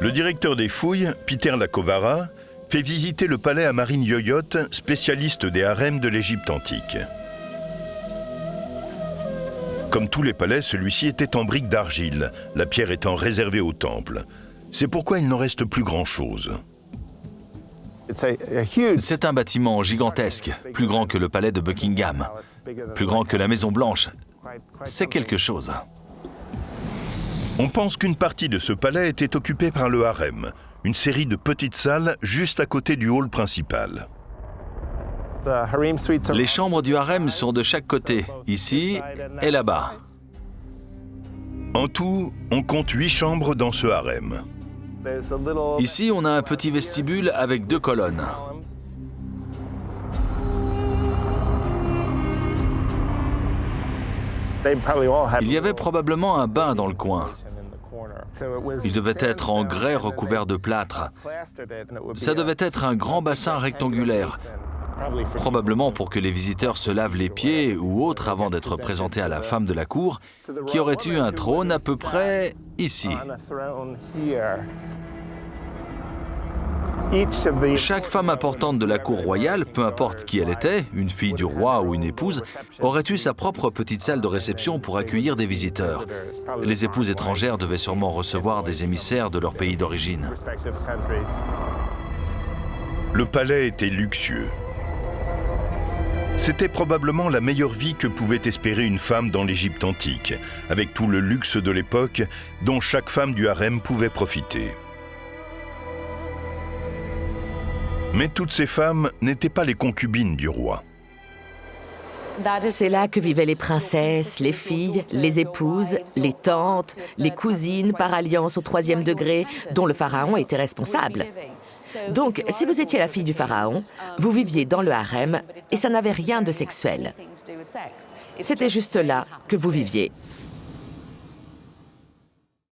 Le directeur des fouilles, Peter Lacovara, fait visiter le palais à Marine Yoyote, spécialiste des harems de l'Égypte antique. Comme tous les palais, celui-ci était en briques d'argile, la pierre étant réservée au temple. C'est pourquoi il n'en reste plus grand-chose. C'est un bâtiment gigantesque, plus grand que le palais de Buckingham, plus grand que la Maison Blanche. C'est quelque chose. On pense qu'une partie de ce palais était occupée par le harem, une série de petites salles juste à côté du hall principal. Les chambres du harem sont de chaque côté, ici et là-bas. En tout, on compte 8 chambres dans ce harem. Ici, on a un petit vestibule avec 2 colonnes. Il y avait probablement un bain dans le coin. Il devait être en grès recouvert de plâtre. Ça devait être un grand bassin rectangulaire, probablement pour que les visiteurs se lavent les pieds ou autres avant d'être présentés à la femme de la cour, qui aurait eu un trône à peu près ici. Chaque femme importante de la cour royale, peu importe qui elle était, une fille du roi ou une épouse, aurait eu sa propre petite salle de réception pour accueillir des visiteurs. Les épouses étrangères devaient sûrement recevoir des émissaires de leur pays d'origine. Le palais était luxueux. C'était probablement la meilleure vie que pouvait espérer une femme dans l'Égypte antique, avec tout le luxe de l'époque dont chaque femme du harem pouvait profiter. Mais toutes ces femmes n'étaient pas les concubines du roi. C'est là que vivaient les princesses, les filles, les épouses, les tantes, les cousines par alliance au 3e degré, dont le pharaon était responsable. Donc, si vous étiez la fille du pharaon, vous viviez dans le harem et ça n'avait rien de sexuel. C'était juste là que vous viviez.